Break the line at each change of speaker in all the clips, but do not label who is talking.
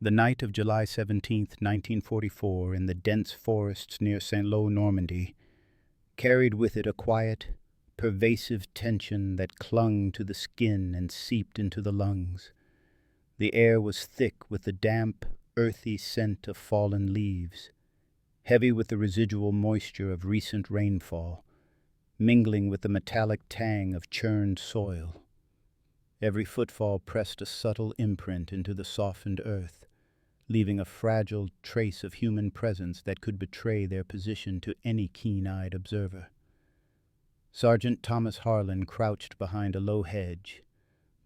The night of July 17th, 1944, in the dense forests near Saint-Lô, Normandy, carried with it a quiet, pervasive tension that clung to the skin and seeped into the lungs. The air was thick with the damp, earthy scent of fallen leaves, heavy with the residual moisture of recent rainfall, mingling with the metallic tang of churned soil. Every footfall pressed a subtle imprint into the softened earth, leaving a fragile trace of human presence that could betray their position to any keen-eyed observer. Sergeant Thomas Harlan crouched behind a low hedge,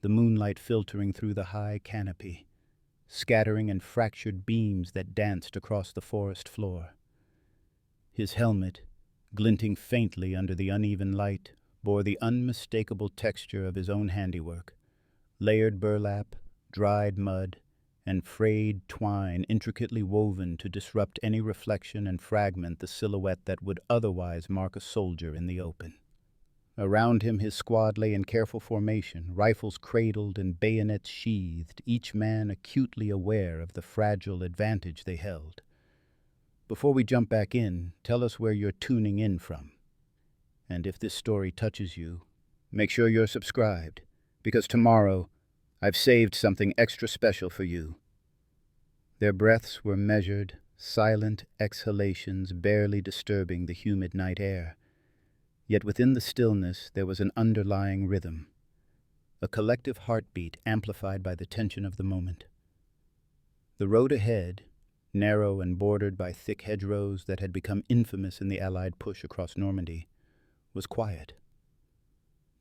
the moonlight filtering through the high canopy, scattering and fractured beams that danced across the forest floor. His helmet, glinting faintly under the uneven light, bore the unmistakable texture of his own handiwork: layered burlap, dried mud, and frayed twine intricately woven to disrupt any reflection and fragment the silhouette that would otherwise mark a soldier in the open. Around him his squad lay in careful formation, rifles cradled and bayonets sheathed, each man acutely aware of the fragile advantage they held. Before we jump back in, tell us where you're tuning in from. And if this story touches you, make sure you're subscribed, because tomorrow I've saved something extra special for you. Their breaths were measured, silent exhalations barely disturbing the humid night air. Yet within the stillness there was an underlying rhythm, a collective heartbeat amplified by the tension of the moment. The road ahead, narrow and bordered by thick hedgerows that had become infamous in the Allied push across Normandy, was quiet.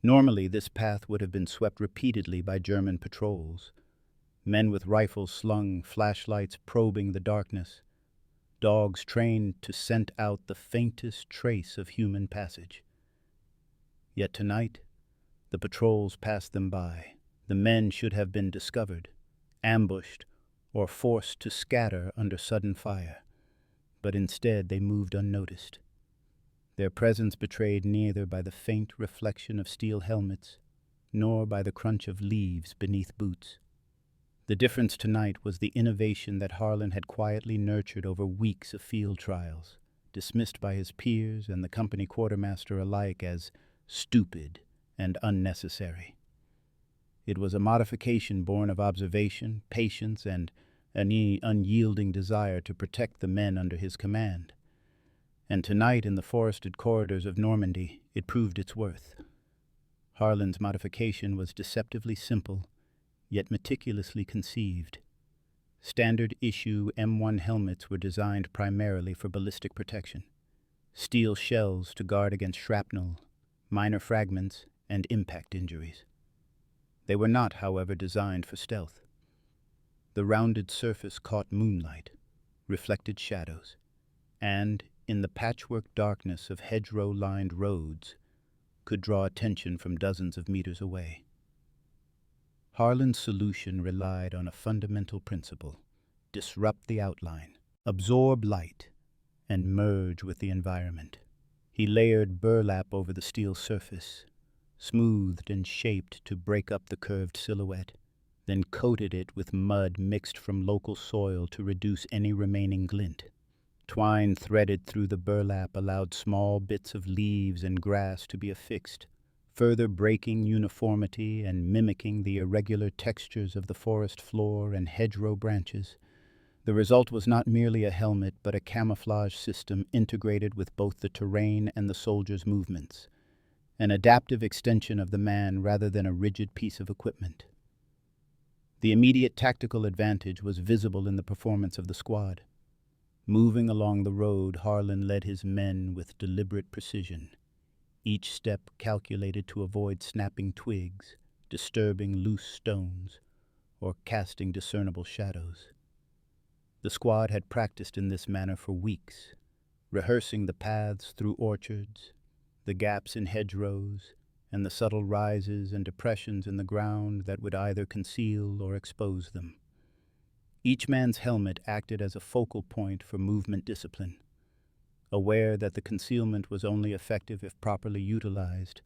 Normally, this path would have been swept repeatedly by German patrols, men with rifles slung, flashlights probing the darkness, dogs trained to scent out the faintest trace of human passage. Yet tonight, the patrols passed them by. The men should have been discovered, ambushed, or forced to scatter under sudden fire, but instead they moved unnoticed. Their presence betrayed neither by the faint reflection of steel helmets, nor by the crunch of leaves beneath boots. The difference tonight was the innovation that Harlan had quietly nurtured over weeks of field trials, dismissed by his peers and the company quartermaster alike as stupid and unnecessary. It was a modification born of observation, patience, and an unyielding desire to protect the men under his command. And tonight, in the forested corridors of Normandy, it proved its worth. Harlan's modification was deceptively simple, yet meticulously conceived. Standard issue M1 helmets were designed primarily for ballistic protection, steel shells to guard against shrapnel, minor fragments, and impact injuries. They were not, however, designed for stealth. The rounded surface caught moonlight, reflected shadows, and, in the patchwork darkness of hedgerow-lined roads, could draw attention from dozens of meters away. Harlan's solution relied on a fundamental principle: disrupt the outline, absorb light, and merge with the environment. He layered burlap over the steel surface, smoothed and shaped to break up the curved silhouette, then coated it with mud mixed from local soil to reduce any remaining glint. Twine threaded through the burlap allowed small bits of leaves and grass to be affixed, further breaking uniformity and mimicking the irregular textures of the forest floor and hedgerow branches. The result was not merely a helmet, but a camouflage system integrated with both the terrain and the soldier's movements, an adaptive extension of the man rather than a rigid piece of equipment. The immediate tactical advantage was visible in the performance of the squad. Moving along the road, Harlan led his men with deliberate precision, each step calculated to avoid snapping twigs, disturbing loose stones, or casting discernible shadows. The squad had practiced in this manner for weeks, rehearsing the paths through orchards, the gaps in hedgerows, and the subtle rises and depressions in the ground that would either conceal or expose them. Each man's helmet acted as a focal point for movement discipline. Aware that the concealment was only effective if properly utilized,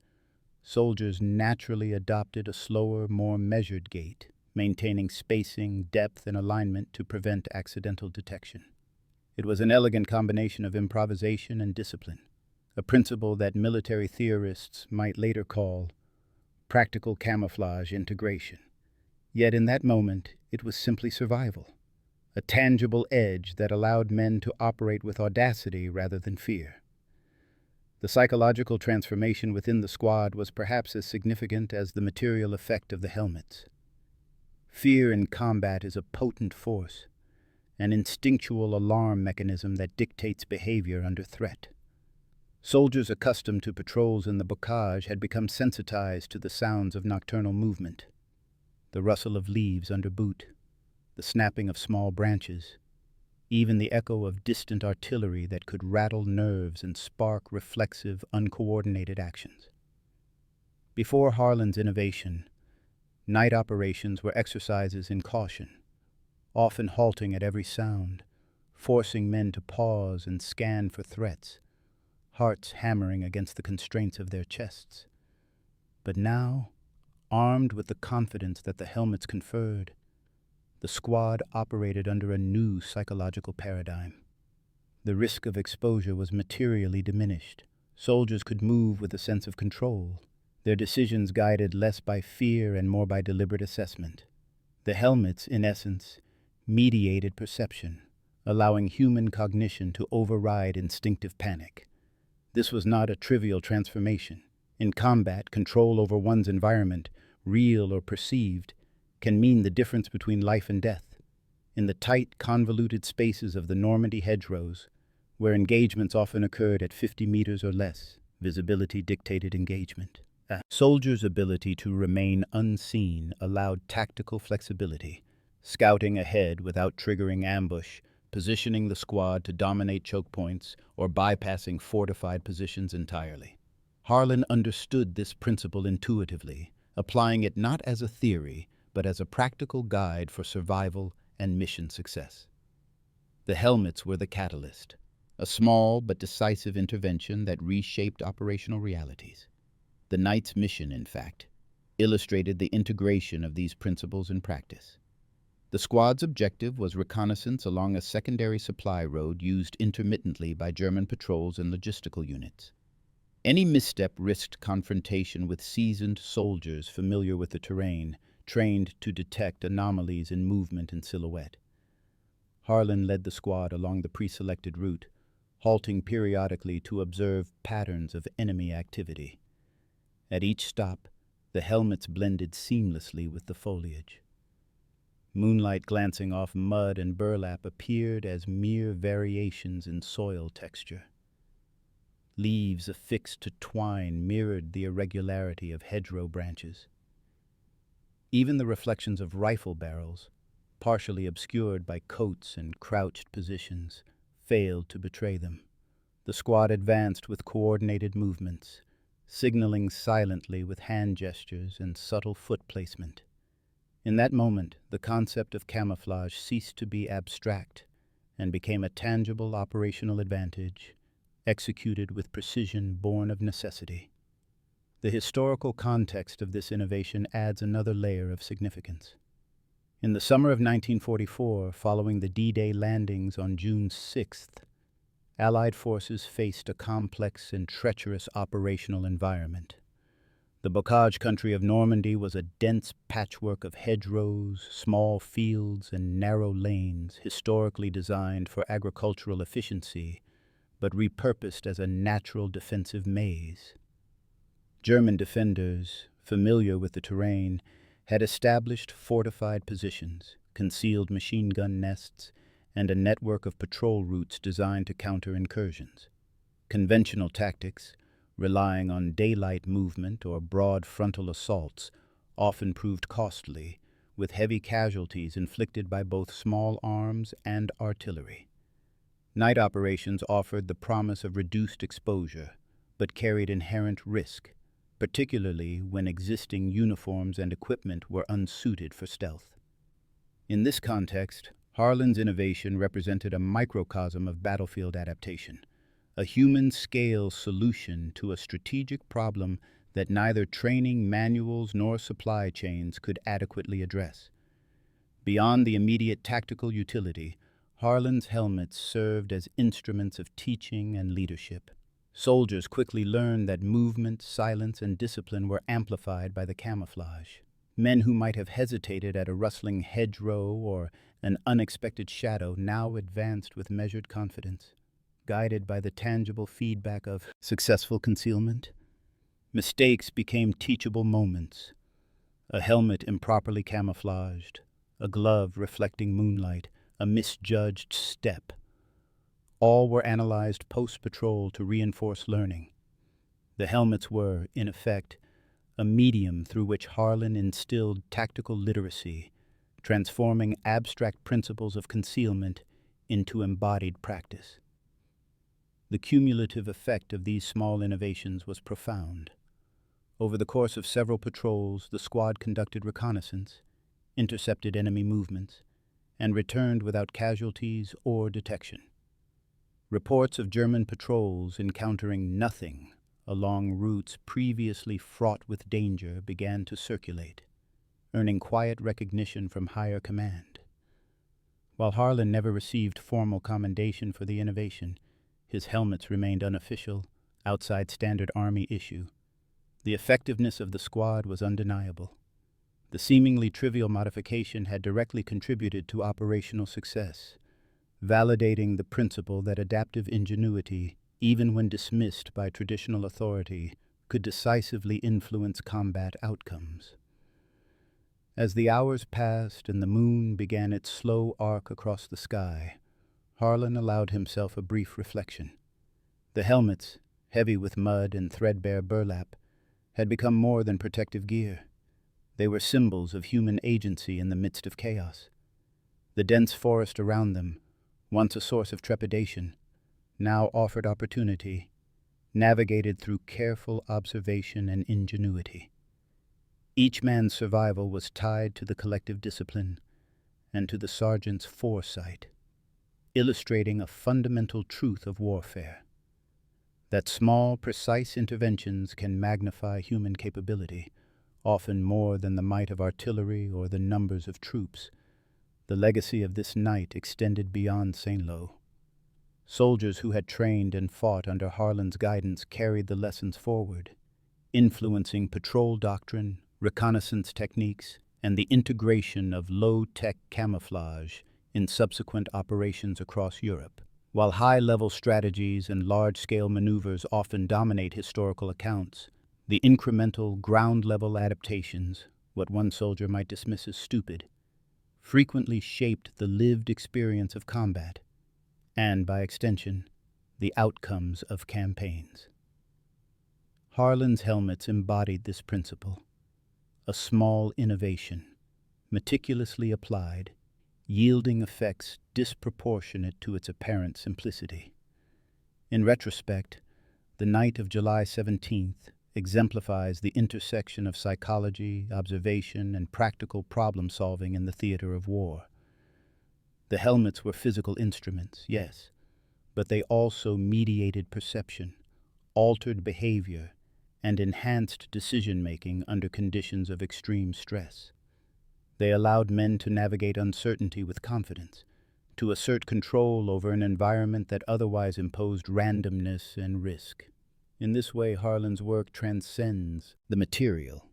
soldiers naturally adopted a slower, more measured gait, maintaining spacing, depth, and alignment to prevent accidental detection. It was an elegant combination of improvisation and discipline, a principle that military theorists might later call practical camouflage integration. Yet in that moment, it was simply survival, a tangible edge that allowed men to operate with audacity rather than fear. The psychological transformation within the squad was perhaps as significant as the material effect of the helmets. Fear in combat is a potent force, an instinctual alarm mechanism that dictates behavior under threat. Soldiers accustomed to patrols in the bocage had become sensitized to the sounds of nocturnal movement, the rustle of leaves under boot, the snapping of small branches, even the echo of distant artillery that could rattle nerves and spark reflexive, uncoordinated actions. Before Harlan's innovation, night operations were exercises in caution, often halting at every sound, forcing men to pause and scan for threats, hearts hammering against the constraints of their chests. But now, armed with the confidence that the helmets conferred, the squad operated under a new psychological paradigm. The risk of exposure was materially diminished. Soldiers could move with a sense of control, their decisions guided less by fear and more by deliberate assessment. The helmets, in essence, mediated perception, allowing human cognition to override instinctive panic. This was not a trivial transformation. In combat, control over one's environment, real or perceived, can mean the difference between life and death. In the tight, convoluted spaces of the Normandy hedgerows, where engagements often occurred at 50 meters or less, visibility dictated engagement. A soldier's ability to remain unseen allowed tactical flexibility, scouting ahead without triggering ambush, positioning the squad to dominate choke points, or bypassing fortified positions entirely. Harlan understood this principle intuitively, applying it not as a theory, but as a practical guide for survival and mission success. The helmets were the catalyst, a small but decisive intervention that reshaped operational realities. The night's mission, in fact, illustrated the integration of these principles in practice. The squad's objective was reconnaissance along a secondary supply road used intermittently by German patrols and logistical units. Any misstep risked confrontation with seasoned soldiers familiar with the terrain, trained to detect anomalies in movement and silhouette. Harlan led the squad along the pre-selected route, halting periodically to observe patterns of enemy activity. At each stop, the helmets blended seamlessly with the foliage. Moonlight glancing off mud and burlap appeared as mere variations in soil texture. Leaves affixed to twine mirrored the irregularity of hedgerow branches. Even the reflections of rifle barrels, partially obscured by coats and crouched positions, failed to betray them. The squad advanced with coordinated movements, signaling silently with hand gestures and subtle foot placement. In that moment, the concept of camouflage ceased to be abstract and became a tangible operational advantage, executed with precision born of necessity. The historical context of this innovation adds another layer of significance. In the summer of 1944, following the D-Day landings on June 6th, Allied forces faced a complex and treacherous operational environment. The bocage country of Normandy was a dense patchwork of hedgerows, small fields, and narrow lanes historically designed for agricultural efficiency, but repurposed as a natural defensive maze. German defenders, familiar with the terrain, had established fortified positions, concealed machine gun nests, and a network of patrol routes designed to counter incursions. Conventional tactics, relying on daylight movement or broad frontal assaults, often proved costly, with heavy casualties inflicted by both small arms and artillery. Night operations offered the promise of reduced exposure, but carried inherent risk, particularly when existing uniforms and equipment were unsuited for stealth. In this context, Harlan's innovation represented a microcosm of battlefield adaptation, a human-scale solution to a strategic problem that neither training manuals nor supply chains could adequately address. Beyond the immediate tactical utility, Harlan's helmets served as instruments of teaching and leadership. Soldiers quickly learned that movement, silence, and discipline were amplified by the camouflage. Men who might have hesitated at a rustling hedgerow or an unexpected shadow now advanced with measured confidence, guided by the tangible feedback of successful concealment. Mistakes became teachable moments. A helmet improperly camouflaged, a glove reflecting moonlight, a misjudged step. All were analyzed post-patrol to reinforce learning. The helmets were, in effect, a medium through which Harlan instilled tactical literacy, transforming abstract principles of concealment into embodied practice. The cumulative effect of these small innovations was profound. Over the course of several patrols, the squad conducted reconnaissance, intercepted enemy movements, and returned without casualties or detection. Reports of German patrols encountering nothing along routes previously fraught with danger began to circulate, earning quiet recognition from higher command. While Harlan never received formal commendation for the innovation, his helmets remained unofficial, outside standard Army issue. The effectiveness of the squad was undeniable. The seemingly trivial modification had directly contributed to operational success, validating the principle that adaptive ingenuity, even when dismissed by traditional authority, could decisively influence combat outcomes. As the hours passed and the moon began its slow arc across the sky, Harlan allowed himself a brief reflection. The helmets, heavy with mud and threadbare burlap, had become more than protective gear. They were symbols of human agency in the midst of chaos. The dense forest around them, once a source of trepidation, now offered opportunity, navigated through careful observation and ingenuity. Each man's survival was tied to the collective discipline and to the sergeant's foresight, illustrating a fundamental truth of warfare: that small, precise interventions can magnify human capability, often more than the might of artillery or the numbers of troops. The legacy of this night extended beyond Saint-Lô. Soldiers who had trained and fought under Harlan's guidance carried the lessons forward, influencing patrol doctrine, reconnaissance techniques, and the integration of low-tech camouflage in subsequent operations across Europe. While high-level strategies and large-scale maneuvers often dominate historical accounts, the incremental, ground-level adaptations, what one soldier might dismiss as stupid, frequently shaped the lived experience of combat, and, by extension, the outcomes of campaigns. Harlan's helmets embodied this principle: a small innovation, meticulously applied, yielding effects disproportionate to its apparent simplicity. In retrospect, the night of July 17th exemplifies the intersection of psychology, observation, and practical problem-solving in the theater of war. The helmets were physical instruments, yes, but they also mediated perception, altered behavior, and enhanced decision-making under conditions of extreme stress. They allowed men to navigate uncertainty with confidence, to assert control over an environment that otherwise imposed randomness and risk. In this way, Harlan's work transcends the material,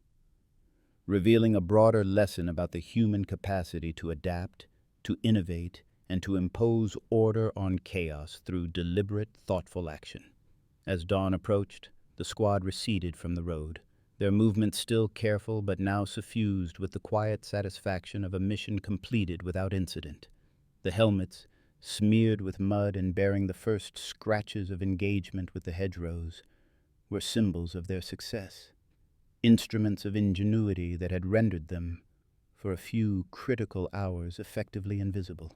revealing a broader lesson about the human capacity to adapt, to innovate, and to impose order on chaos through deliberate, thoughtful action. As dawn approached, the squad receded from the road, their movements still careful but now suffused with the quiet satisfaction of a mission completed without incident. The helmets, smeared with mud and bearing the first scratches of engagement with the hedgerows, were symbols of their success, instruments of ingenuity that had rendered them, for a few critical hours, effectively invisible.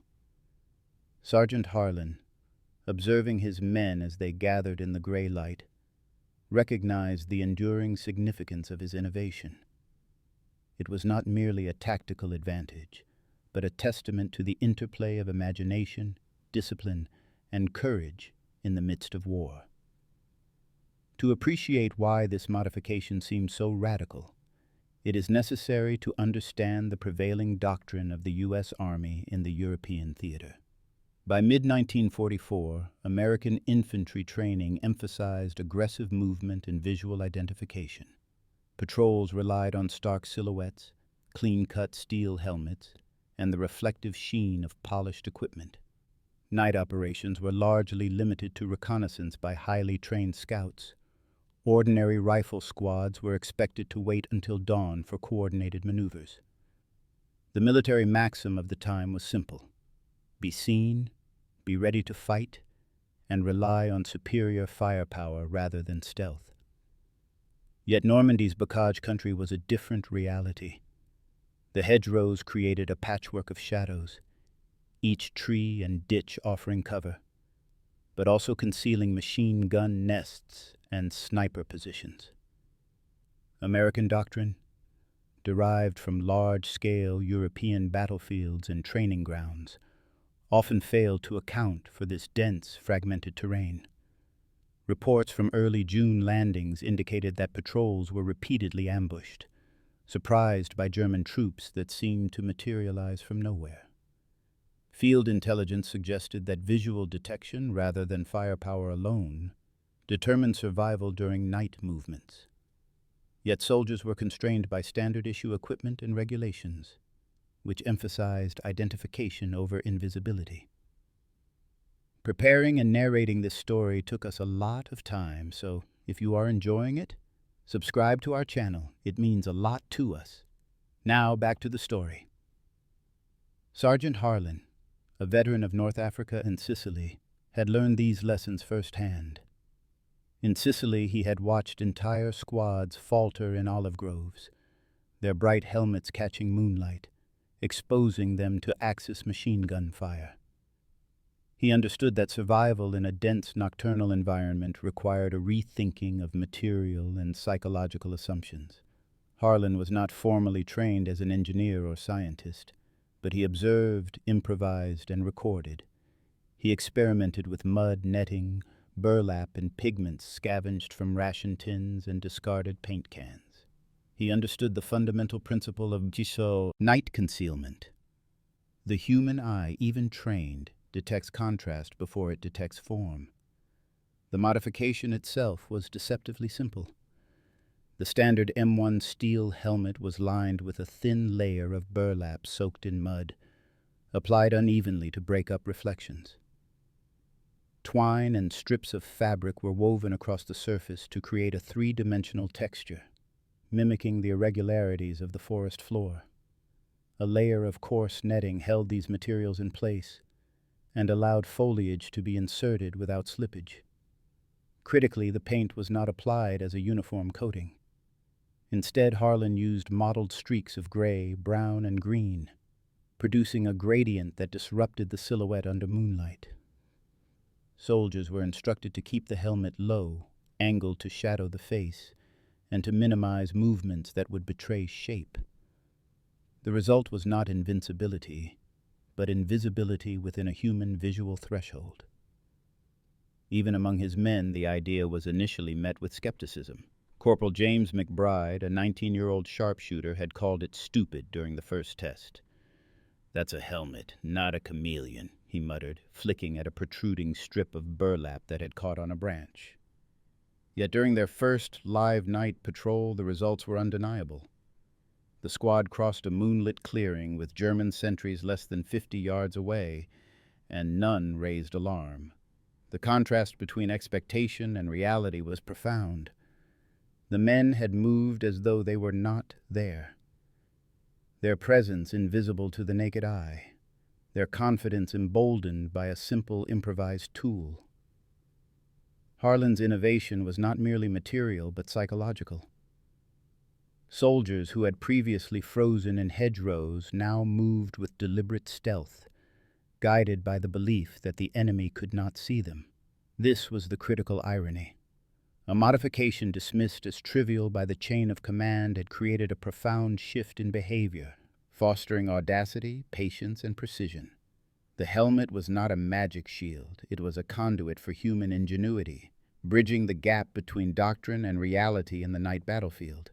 Sergeant Harlan, observing his men as they gathered in the gray light, recognized the enduring significance of his innovation. It was not merely a tactical advantage, but a testament to the interplay of imagination, discipline, and courage in the midst of war. To appreciate why this modification seemed so radical, It is necessary to understand the prevailing doctrine of the U.S. Army in the European theater. By mid-1944, American infantry training emphasized aggressive movement and visual identification. Patrols relied on stark silhouettes, clean-cut steel helmets, and the reflective sheen of polished equipment. Night operations were largely limited to reconnaissance by highly trained scouts. Ordinary rifle squads were expected to wait until dawn for coordinated maneuvers. The military maxim of the time was simple: be seen, be ready to fight, and rely on superior firepower rather than stealth. Yet Normandy's bocage country was a different reality. The hedgerows created a patchwork of shadows, each tree and ditch offering cover, but also concealing machine gun nests and sniper positions. American doctrine, derived from large-scale European battlefields and training grounds, often failed to account for this dense, fragmented terrain. Reports from early June landings indicated that patrols were repeatedly ambushed, surprised by German troops that seemed to materialize from nowhere. Field intelligence suggested that visual detection, rather than firepower alone, determined survival during night movements. Yet soldiers were constrained by standard-issue equipment and regulations, which emphasized identification over invisibility. Preparing and narrating this story took us a lot of time, so if you are enjoying it, subscribe to our channel. It means a lot to us. Now, back to the story. Sergeant Harlan, a veteran of North Africa and Sicily, had learned these lessons firsthand. In Sicily, he had watched entire squads falter in olive groves, their bright helmets catching moonlight, exposing them to Axis machine gun fire. He understood that survival in a dense nocturnal environment required a rethinking of material and psychological assumptions. Harlan was not formally trained as an engineer or scientist, but he observed, improvised, and recorded. He experimented with mud netting, burlap, and pigments scavenged from ration tins and discarded paint cans. He understood the fundamental principle of Tissot, night concealment. The human eye, even trained, detects contrast before it detects form. The modification itself was deceptively simple. The standard M1 steel helmet was lined with a thin layer of burlap soaked in mud, applied unevenly to break up reflections. Twine and strips of fabric were woven across the surface to create a three-dimensional texture, mimicking the irregularities of the forest floor. A layer of coarse netting held these materials in place and allowed foliage to be inserted without slippage. Critically, the paint was not applied as a uniform coating. Instead, Harlan used mottled streaks of gray, brown, and green, producing a gradient that disrupted the silhouette under moonlight. Soldiers were instructed to keep the helmet low, angled to shadow the face, and to minimize movements that would betray shape. The result was not invincibility, but invisibility within a human visual threshold. Even among his men, the idea was initially met with skepticism. Corporal James McBride, a 19-year-old sharpshooter, had called it stupid during the first test. "That's a helmet, not a chameleon," he muttered, flicking at a protruding strip of burlap that had caught on a branch. Yet during their first live night patrol, the results were undeniable. The squad crossed a moonlit clearing with German sentries less than 50 yards away, and none raised alarm. The contrast between expectation and reality was profound. The men had moved as though they were not there, their presence invisible to the naked eye, their confidence emboldened by a simple improvised tool. Harlan's innovation was not merely material but psychological. Soldiers who had previously frozen in hedgerows now moved with deliberate stealth, guided by the belief that the enemy could not see them. This was the critical irony. A modification dismissed as trivial by the chain of command had created a profound shift in behavior, fostering audacity, patience, and precision. The helmet was not a magic shield, it was a conduit for human ingenuity, bridging the gap between doctrine and reality in the night battlefield.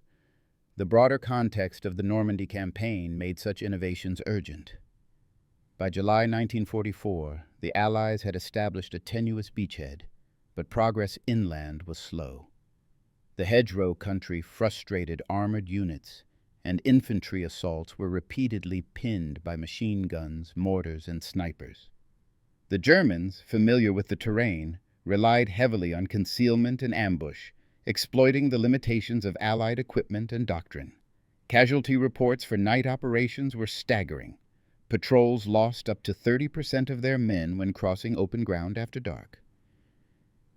The broader context of the Normandy campaign made such innovations urgent. By July 1944, the Allies had established a tenuous beachhead, but progress inland was slow. The hedgerow country frustrated armored units, and infantry assaults were repeatedly pinned by machine guns, mortars, and snipers. The Germans, familiar with the terrain, relied heavily on concealment and ambush, exploiting the limitations of Allied equipment and doctrine. Casualty reports for night operations were staggering. Patrols lost up to 30% of their men when crossing open ground after dark.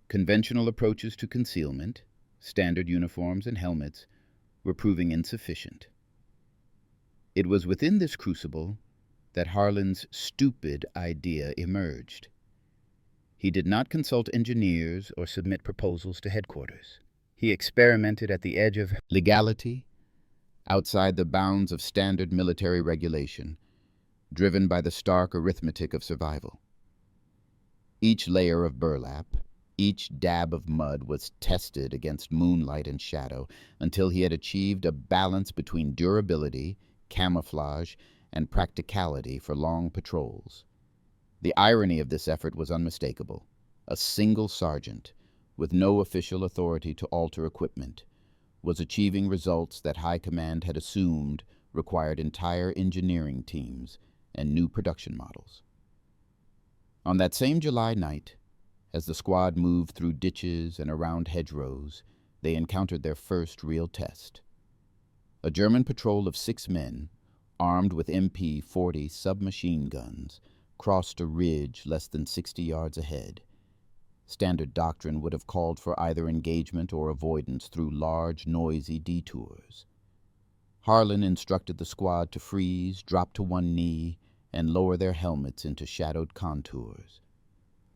Conventional approaches to concealment, standard uniforms and helmets, were proving insufficient. It was within this crucible that Harlan's stupid idea emerged. He did not consult engineers or submit proposals to headquarters. He experimented at the edge of legality, outside the bounds of standard military regulation, driven by the stark arithmetic of survival. Each layer of burlap, each dab of mud was tested against moonlight and shadow until he had achieved a balance between durability, camouflage, and practicality for long patrols. The irony of this effort was unmistakable. A single sergeant, with no official authority to alter equipment, was achieving results that High Command had assumed required entire engineering teams and new production models. On that same July night, as the squad moved through ditches and around hedgerows, they encountered their first real test. A German patrol of 6 men, armed with MP-40 submachine guns, crossed a ridge less than 60 yards ahead. Standard doctrine would have called for either engagement or avoidance through large, noisy detours. Harlan instructed the squad to freeze, drop to one knee, and lower their helmets into shadowed contours.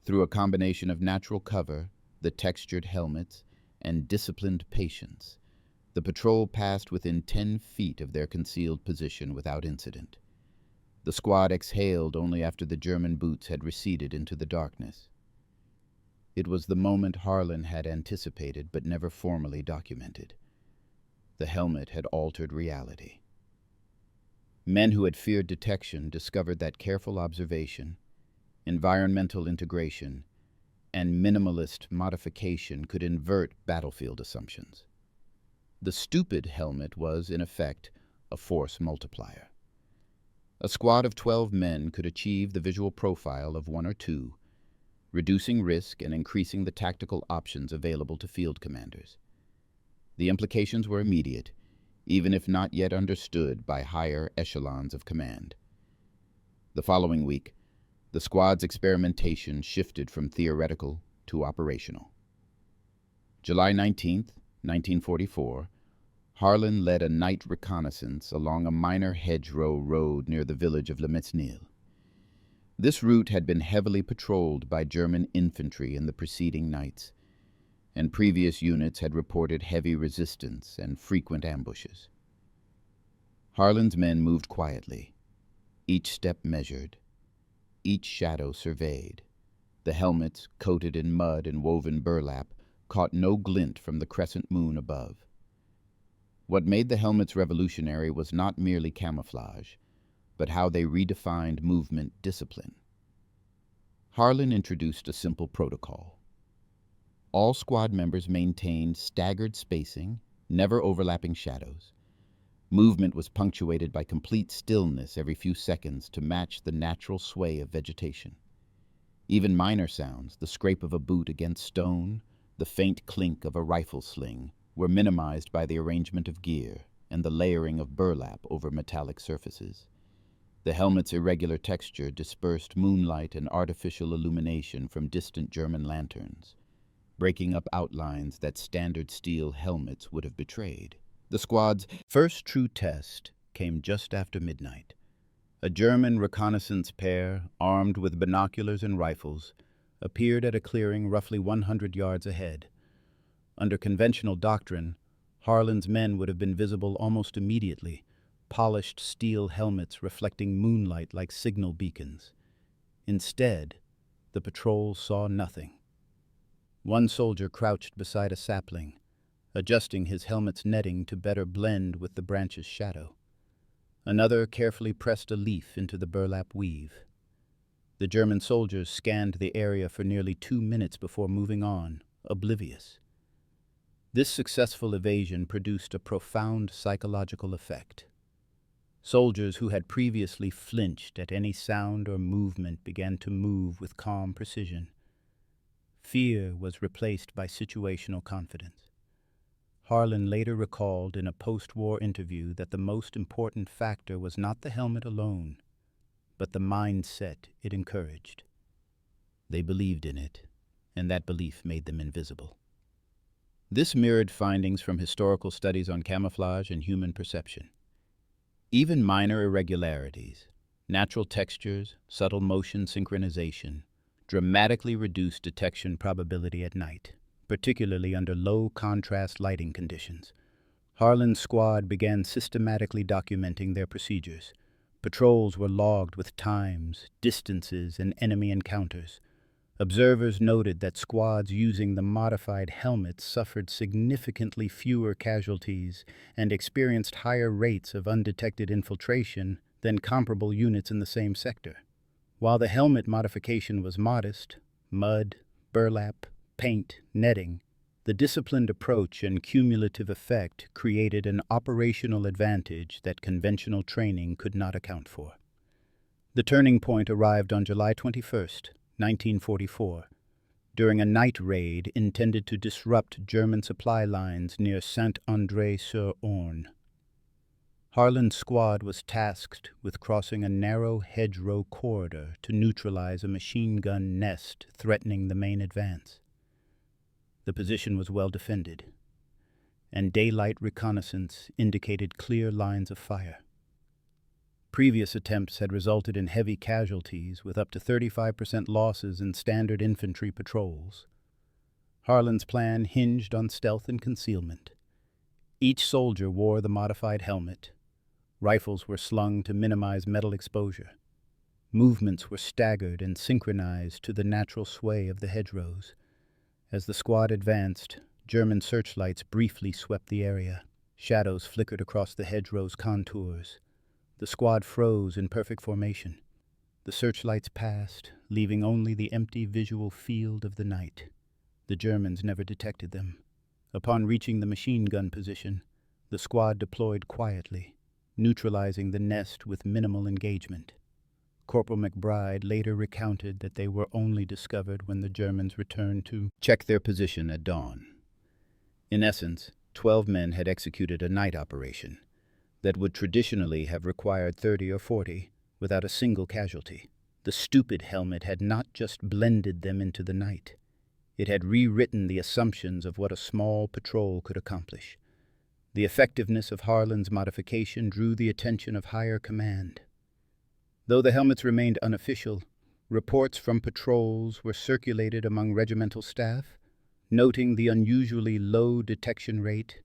Through a combination of natural cover, the textured helmets, and disciplined patience, the patrol passed within 10 feet of their concealed position without incident. The squad exhaled only after the German boots had receded into the darkness. It was the moment Harlan had anticipated but never formally documented. The helmet had altered reality. Men who had feared detection discovered that careful observation, environmental integration, and minimalist modification could invert battlefield assumptions. The stupid helmet was, in effect, a force multiplier. A squad of 12 men could achieve the visual profile of 1 or 2, reducing risk and increasing the tactical options available to field commanders. The implications were immediate, even if not yet understood by higher echelons of command. The following week, the squad's experimentation shifted from theoretical to operational. July 19, 1944, Harlan led a night reconnaissance along a minor hedgerow road near the village of Le Mesnil. This route had been heavily patrolled by German infantry in the preceding nights, and previous units had reported heavy resistance and frequent ambushes. Harlan's men moved quietly, each step measured, each shadow surveyed. The helmets, coated in mud and woven burlap, caught no glint from the crescent moon above. What made the helmets revolutionary was not merely camouflage, but how they redefined movement discipline. Harlan introduced a simple protocol. All squad members maintained staggered spacing, never overlapping shadows. Movement was punctuated by complete stillness every few seconds to match the natural sway of vegetation. Even minor sounds, the scrape of a boot against stone, the faint clink of a rifle sling, were minimized by the arrangement of gear and the layering of burlap over metallic surfaces. The helmet's irregular texture dispersed moonlight and artificial illumination from distant German lanterns, breaking up outlines that standard steel helmets would have betrayed. The squad's first true test came just after midnight. A German reconnaissance pair, armed with binoculars and rifles, appeared at a clearing roughly 100 yards ahead. Under conventional doctrine, Harlan's men would have been visible almost immediately, polished steel helmets reflecting moonlight like signal beacons. Instead, the patrol saw nothing. One soldier crouched beside a sapling, adjusting his helmet's netting to better blend with the branch's shadow. Another carefully pressed a leaf into the burlap weave. The German soldiers scanned the area for nearly 2 minutes before moving on, oblivious. This successful evasion produced a profound psychological effect. Soldiers who had previously flinched at any sound or movement began to move with calm precision. Fear was replaced by situational confidence. Harlan later recalled in a post-war interview that the most important factor was not the helmet alone, but the mindset it encouraged. They believed in it, and that belief made them invisible. This mirrored findings from historical studies on camouflage and human perception. Even minor irregularities, natural textures, subtle motion synchronization, dramatically reduced detection probability at night, particularly under low-contrast lighting conditions. Harlan's squad began systematically documenting their procedures. Patrols were logged with times, distances, and enemy encounters. Observers noted that squads using the modified helmets suffered significantly fewer casualties and experienced higher rates of undetected infiltration than comparable units in the same sector. While the helmet modification was modest, mud, burlap, paint, netting, the disciplined approach and cumulative effect created an operational advantage that conventional training could not account for. The turning point arrived on July 21st, 1944, during a night raid intended to disrupt German supply lines near Saint-André-sur-Orne. Harlan's squad was tasked with crossing a narrow hedgerow corridor to neutralize a machine gun nest threatening the main advance. The position was well defended, and daylight reconnaissance indicated clear lines of fire. Previous attempts had resulted in heavy casualties, with up to 35% losses in standard infantry patrols. Harlan's plan hinged on stealth and concealment. Each soldier wore the modified helmet. Rifles were slung to minimize metal exposure. Movements were staggered and synchronized to the natural sway of the hedgerows. As the squad advanced, German searchlights briefly swept the area. Shadows flickered across the hedgerow's contours. The squad froze in perfect formation. The searchlights passed, leaving only the empty visual field of the night. The Germans never detected them. Upon reaching the machine gun position, the squad deployed quietly, neutralizing the nest with minimal engagement. Corporal McBride later recounted that they were only discovered when the Germans returned to check their position at dawn. In essence, 12 men had executed a night operation that would traditionally have required 30 or 40 without a single casualty. The stupid helmet had not just blended them into the night. It had rewritten the assumptions of what a small patrol could accomplish. The effectiveness of Harlan's modification drew the attention of higher command. Though the helmets remained unofficial, reports from patrols were circulated among regimental staff, noting the unusually low detection rate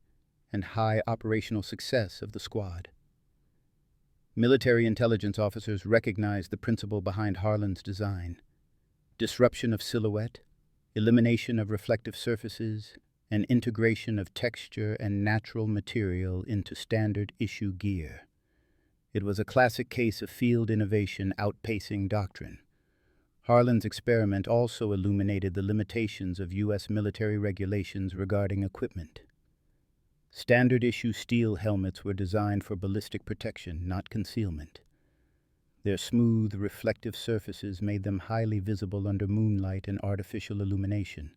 and high operational success of the squad. Military intelligence officers recognized the principle behind Harlan's design: disruption of silhouette, elimination of reflective surfaces, and integration of texture and natural material into standard issue gear. It was a classic case of field innovation outpacing doctrine. Harlan's experiment also illuminated the limitations of U.S. military regulations regarding equipment. Standard issue steel helmets were designed for ballistic protection, not concealment. Their smooth, reflective surfaces made them highly visible under moonlight and artificial illumination.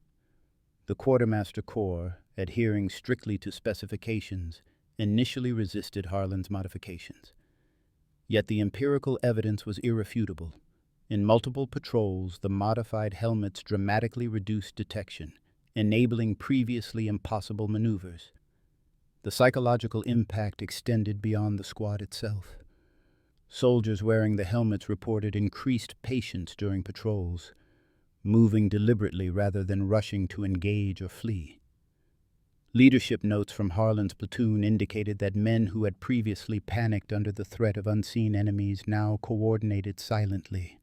The Quartermaster Corps, adhering strictly to specifications, initially resisted Harlan's modifications. Yet the empirical evidence was irrefutable. In multiple patrols, the modified helmets dramatically reduced detection, enabling previously impossible maneuvers. The psychological impact extended beyond the squad itself. Soldiers wearing the helmets reported increased patience during patrols, moving deliberately rather than rushing to engage or flee. Leadership notes from Harlan's platoon indicated that men who had previously panicked under the threat of unseen enemies now coordinated silently,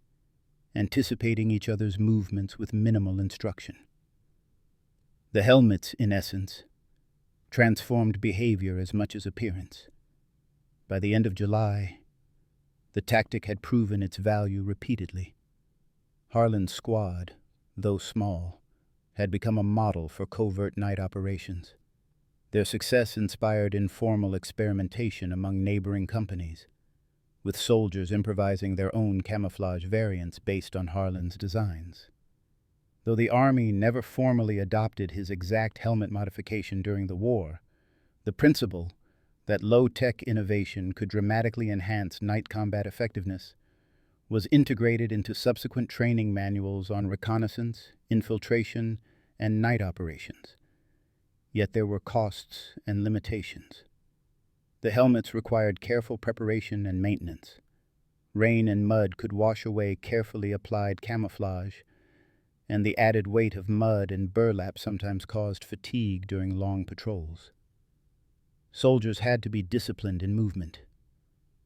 anticipating each other's movements with minimal instruction. The helmets, in essence, transformed behavior as much as appearance. By the end of July, the tactic had proven its value repeatedly. Harlan's squad, though small, had become a model for covert night operations. Their success inspired informal experimentation among neighboring companies, with soldiers improvising their own camouflage variants based on Harlan's designs. Though the Army never formally adopted his exact helmet modification during the war, the principle that low-tech innovation could dramatically enhance night combat effectiveness was integrated into subsequent training manuals on reconnaissance, infiltration, and night operations. Yet there were costs and limitations. The helmets required careful preparation and maintenance. Rain and mud could wash away carefully applied camouflage, and the added weight of mud and burlap sometimes caused fatigue during long patrols. Soldiers had to be disciplined in movement.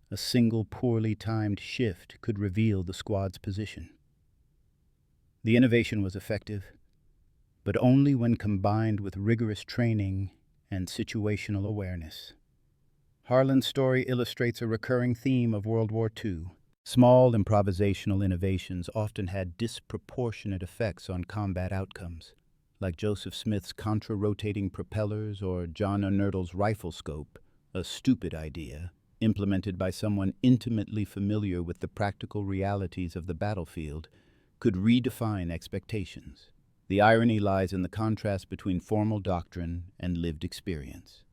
A single poorly timed shift could reveal the squad's position. The innovation was effective, but only when combined with rigorous training and situational awareness. Harlan's story illustrates a recurring theme of World War II. Small improvisational innovations often had disproportionate effects on combat outcomes, like Joseph Smith's contra-rotating propellers or John Ernertle's rifle scope, a stupid idea, implemented by someone intimately familiar with the practical realities of the battlefield, could redefine expectations. The irony lies in the contrast between formal doctrine and lived experience.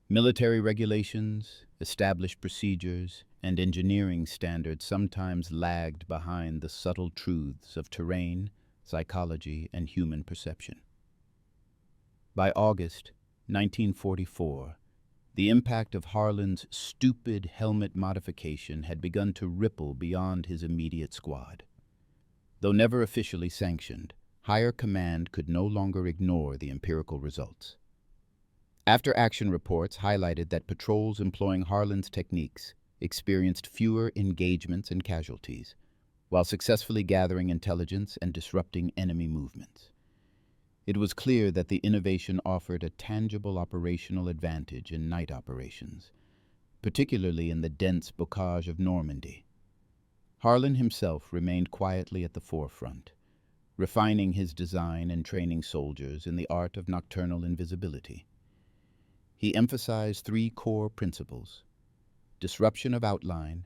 Military regulations, established procedures, and engineering standards sometimes lagged behind the subtle truths of terrain, psychology, and human perception. By August 1944, the impact of Harlan's stupid helmet modification had begun to ripple beyond his immediate squad. Though never officially sanctioned, higher command could no longer ignore the empirical results. After-action reports highlighted that patrols employing Harlan's techniques experienced fewer engagements and casualties, while successfully gathering intelligence and disrupting enemy movements. It was clear that the innovation offered a tangible operational advantage in night operations, particularly in the dense bocage of Normandy. Harlan himself remained quietly at the forefront, refining his design and training soldiers in the art of nocturnal invisibility. He emphasized three core principles: disruption of outline,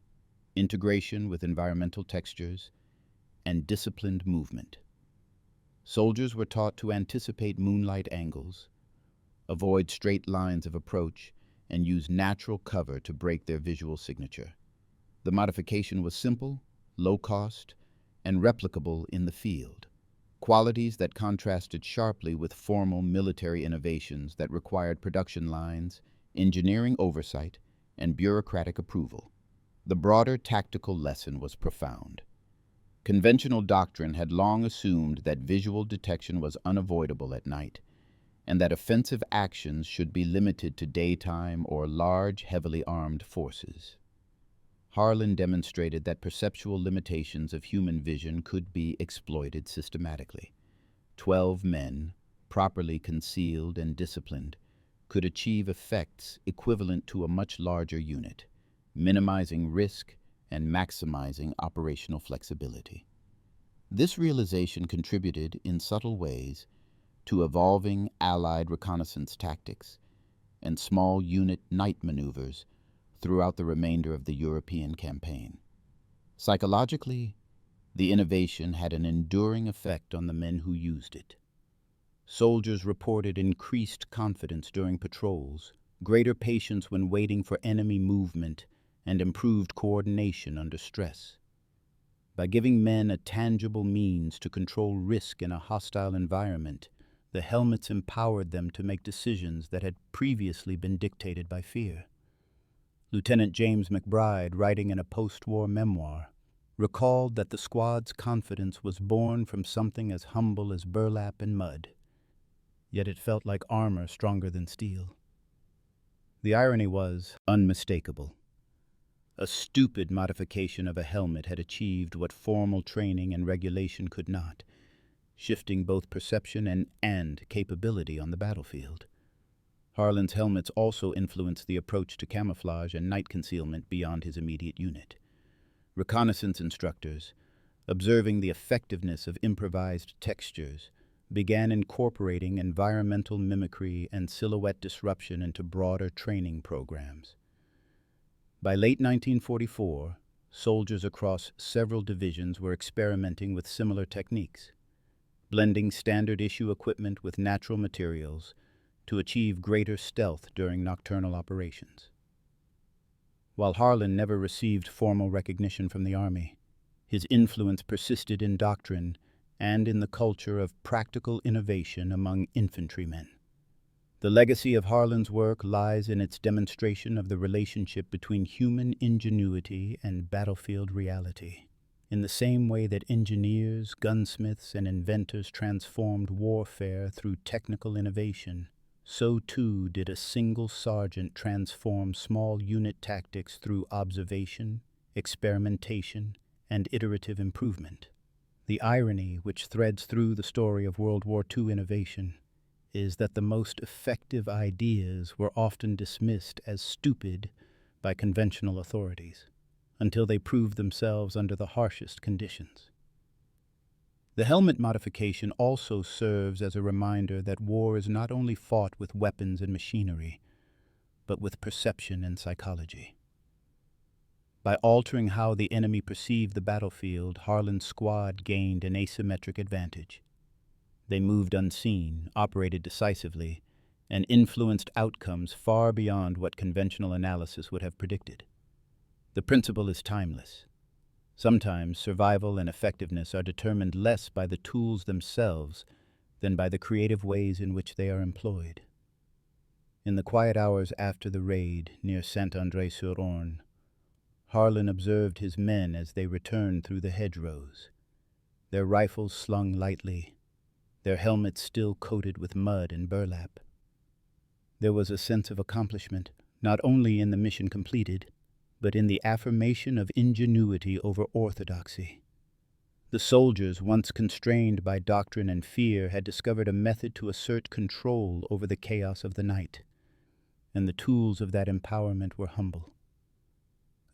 integration with environmental textures, and disciplined movement. Soldiers were taught to anticipate moonlight angles, avoid straight lines of approach, and use natural cover to break their visual signature. The modification was simple, low cost, and replicable in the field, qualities that contrasted sharply with formal military innovations that required production lines, engineering oversight, and bureaucratic approval. The broader tactical lesson was profound. Conventional doctrine had long assumed that visual detection was unavoidable at night, and that offensive actions should be limited to daytime or large, heavily armed forces. Harlan demonstrated that perceptual limitations of human vision could be exploited systematically. 12 men, properly concealed and disciplined, could achieve effects equivalent to a much larger unit, minimizing risk and maximizing operational flexibility. This realization contributed in subtle ways to evolving Allied reconnaissance tactics and small unit night maneuvers throughout the remainder of the European campaign. Psychologically, the innovation had an enduring effect on the men who used it. Soldiers reported increased confidence during patrols, greater patience when waiting for enemy movement, and improved coordination under stress. By giving men a tangible means to control risk in a hostile environment, the helmets empowered them to make decisions that had previously been dictated by fear. Lieutenant James McBride, writing in a post-war memoir, recalled that the squad's confidence was born from something as humble as burlap and mud, yet it felt like armor stronger than steel. The irony was unmistakable. A stupid modification of a helmet had achieved what formal training and regulation could not, shifting both perception and capability on the battlefield. Harlan's helmets also influenced the approach to camouflage and night concealment beyond his immediate unit. Reconnaissance instructors, observing the effectiveness of improvised textures, began incorporating environmental mimicry and silhouette disruption into broader training programs. By late 1944, soldiers across several divisions were experimenting with similar techniques, blending standard issue equipment with natural materials to achieve greater stealth during nocturnal operations. While Harlan never received formal recognition from the Army, his influence persisted in doctrine and in the culture of practical innovation among infantrymen. The legacy of Harlan's work lies in its demonstration of the relationship between human ingenuity and battlefield reality. In the same way that engineers, gunsmiths, and inventors transformed warfare through technical innovation, so too did a single sergeant transform small unit tactics through observation, experimentation, and iterative improvement. The irony which threads through the story of World War II innovation is that the most effective ideas were often dismissed as stupid by conventional authorities, until they proved themselves under the harshest conditions. The helmet modification also serves as a reminder that war is not only fought with weapons and machinery, but with perception and psychology. By altering how the enemy perceived the battlefield, Harlan's squad gained an asymmetric advantage. They moved unseen, operated decisively, and influenced outcomes far beyond what conventional analysis would have predicted. The principle is timeless. Sometimes survival and effectiveness are determined less by the tools themselves than by the creative ways in which they are employed. In the quiet hours after the raid near Saint-André-sur-Orne, Harlan observed his men as they returned through the hedgerows, their rifles slung lightly, their helmets still coated with mud and burlap. There was a sense of accomplishment, not only in the mission completed, but in the affirmation of ingenuity over orthodoxy. The soldiers, once constrained by doctrine and fear, had discovered a method to assert control over the chaos of the night, and the tools of that empowerment were humble.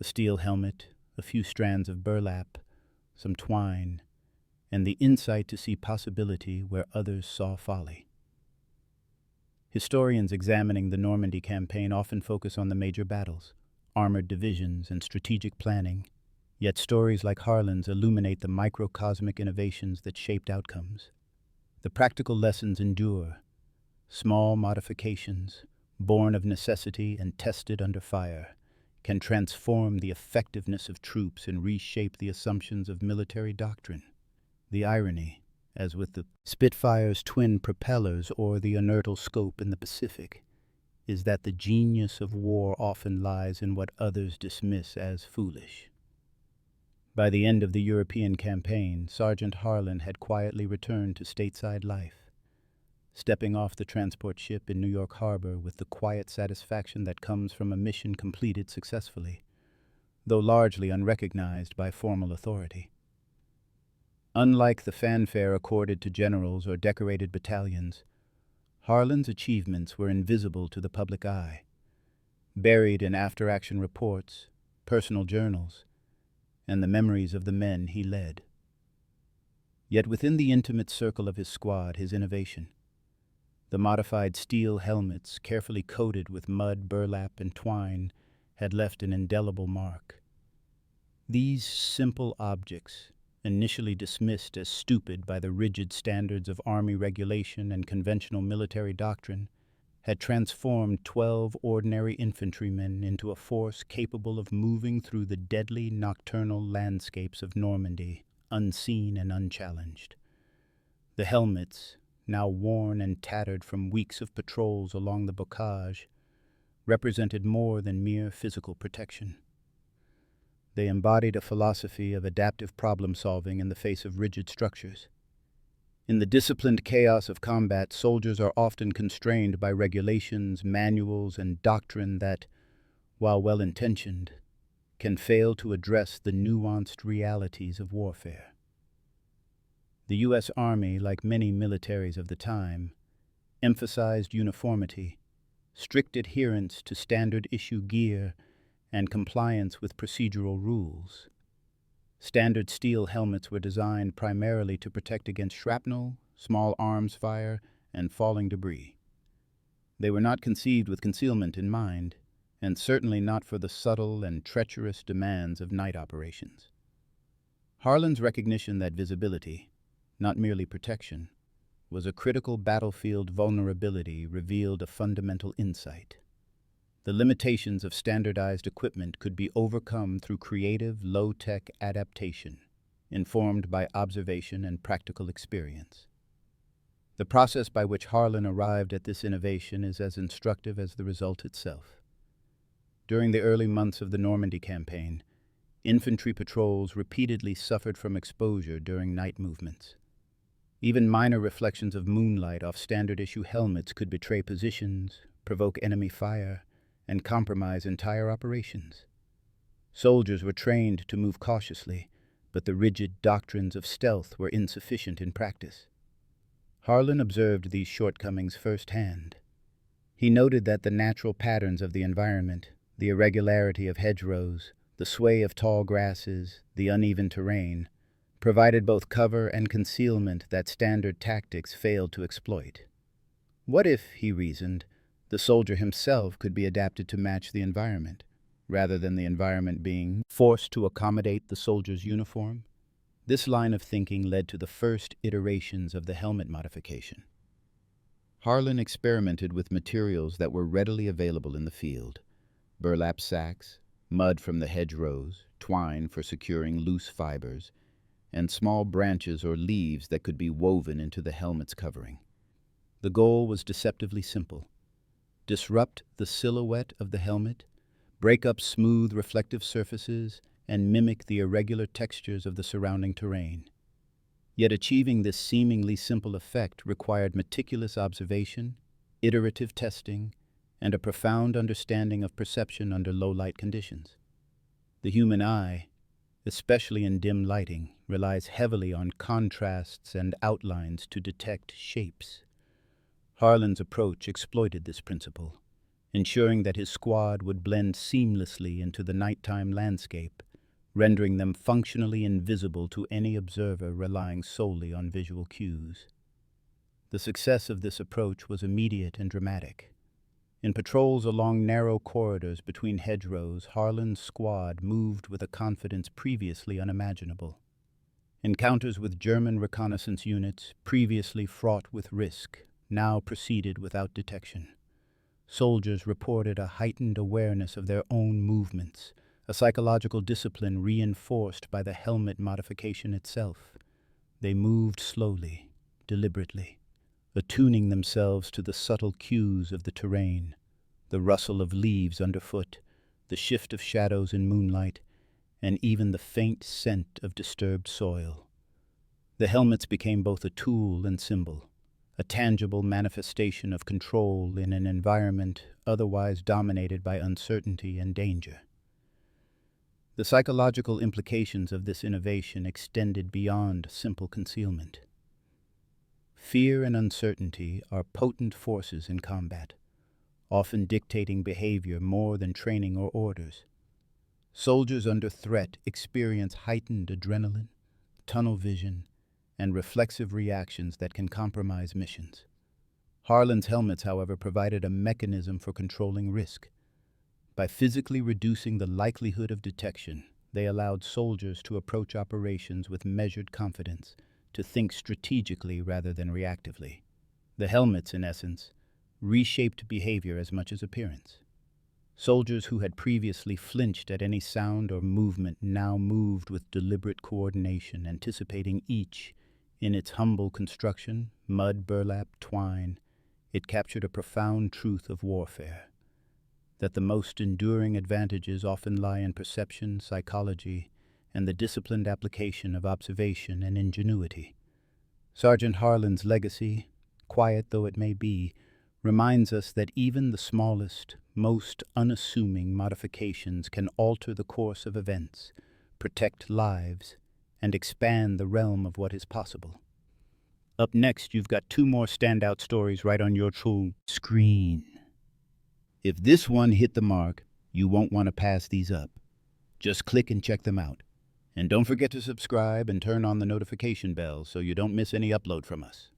A steel helmet, a few strands of burlap, some twine, and the insight to see possibility where others saw folly. Historians examining the Normandy campaign often focus on the major battles, armored divisions, and strategic planning, yet stories like Harlan's illuminate the microcosmic innovations that shaped outcomes. The practical lessons endure, small modifications, born of necessity and tested under fire, can transform the effectiveness of troops and reshape the assumptions of military doctrine. The irony, as with the Spitfire's twin propellers or the inertial scope in the Pacific, is that the genius of war often lies in what others dismiss as foolish. By the end of the European campaign, Sergeant Harlan had quietly returned to stateside life, stepping off the transport ship in New York Harbor with the quiet satisfaction that comes from a mission completed successfully, though largely unrecognized by formal authority. Unlike the fanfare accorded to generals or decorated battalions, Harlan's achievements were invisible to the public eye, buried in after-action reports, personal journals, and the memories of the men he led. Yet within the intimate circle of his squad, his innovation, the modified steel helmets, carefully coated with mud, burlap, and twine, had left an indelible mark. These simple objects, initially dismissed as stupid by the rigid standards of Army regulation and conventional military doctrine, had transformed 12 ordinary infantrymen into a force capable of moving through the deadly nocturnal landscapes of Normandy, unseen and unchallenged. The helmets, now worn and tattered from weeks of patrols along the bocage, represented more than mere physical protection. They embodied a philosophy of adaptive problem-solving in the face of rigid structures. In the disciplined chaos of combat, soldiers are often constrained by regulations, manuals, and doctrine that, while well-intentioned, can fail to address the nuanced realities of warfare. The U.S. Army, like many militaries of the time, emphasized uniformity, strict adherence to standard issue gear, and compliance with procedural rules. Standard steel helmets were designed primarily to protect against shrapnel, small arms fire, and falling debris. They were not conceived with concealment in mind, and certainly not for the subtle and treacherous demands of night operations. Harlan's recognition that visibility, not merely protection, was a critical battlefield vulnerability revealed a fundamental insight. The limitations of standardized equipment could be overcome through creative, low-tech adaptation, informed by observation and practical experience. The process by which Harlan arrived at this innovation is as instructive as the result itself. During the early months of the Normandy campaign, infantry patrols repeatedly suffered from exposure during night movements. Even minor reflections of moonlight off standard-issue helmets could betray positions, provoke enemy fire, and compromise entire operations. Soldiers were trained to move cautiously, but the rigid doctrines of stealth were insufficient in practice. Harlan observed these shortcomings firsthand. He noted that the natural patterns of the environment, the irregularity of hedgerows, the sway of tall grasses, the uneven terrain, provided both cover and concealment that standard tactics failed to exploit. What if, he reasoned, the soldier himself could be adapted to match the environment, rather than the environment being forced to accommodate the soldier's uniform? This line of thinking led to the first iterations of the helmet modification. Harlan experimented with materials that were readily available in the field: burlap sacks, mud from the hedgerows, twine for securing loose fibers, and small branches or leaves that could be woven into the helmet's covering. The goal was deceptively simple: disrupt the silhouette of the helmet, break up smooth reflective surfaces, and mimic the irregular textures of the surrounding terrain. Yet achieving this seemingly simple effect required meticulous observation, iterative testing, and a profound understanding of perception under low-light conditions. The human eye, especially in dim lighting, relies heavily on contrasts and outlines to detect shapes. Harlan's approach exploited this principle, ensuring that his squad would blend seamlessly into the nighttime landscape, rendering them functionally invisible to any observer relying solely on visual cues. The success of this approach was immediate and dramatic. In patrols along narrow corridors between hedgerows, Harlan's squad moved with a confidence previously unimaginable. Encounters with German reconnaissance units, previously fraught with risk, now proceeded without detection. Soldiers reported a heightened awareness of their own movements, a psychological discipline reinforced by the helmet modification itself. They moved slowly, deliberately, attuning themselves to the subtle cues of the terrain, the rustle of leaves underfoot, the shift of shadows in moonlight, and even the faint scent of disturbed soil. The helmets became both a tool and symbol, a tangible manifestation of control in an environment otherwise dominated by uncertainty and danger. The psychological implications of this innovation extended beyond simple concealment. Fear and uncertainty are potent forces in combat, often dictating behavior more than training or orders. Soldiers under threat experience heightened adrenaline, tunnel vision, and reflexive reactions that can compromise missions. Harlan's helmets, however, provided a mechanism for controlling risk. By physically reducing the likelihood of detection, they allowed soldiers to approach operations with measured confidence, to think strategically rather than reactively. The helmets, in essence, reshaped behavior as much as appearance. Soldiers who had previously flinched at any sound or movement now moved with deliberate coordination, anticipating each in its humble construction: mud, burlap, twine. It captured a profound truth of warfare: that the most enduring advantages often lie in perception, psychology, and the disciplined application of observation and ingenuity. Sergeant Harlan's legacy, quiet though it may be, reminds us that even the smallest, most unassuming modifications can alter the course of events, protect lives, and expand the realm of what is possible. Up next, you've got two more standout stories right on your screen. If this one hit the mark, you won't want to pass these up. Just click and check them out. And don't forget to subscribe and turn on the notification bell so you don't miss any upload from us.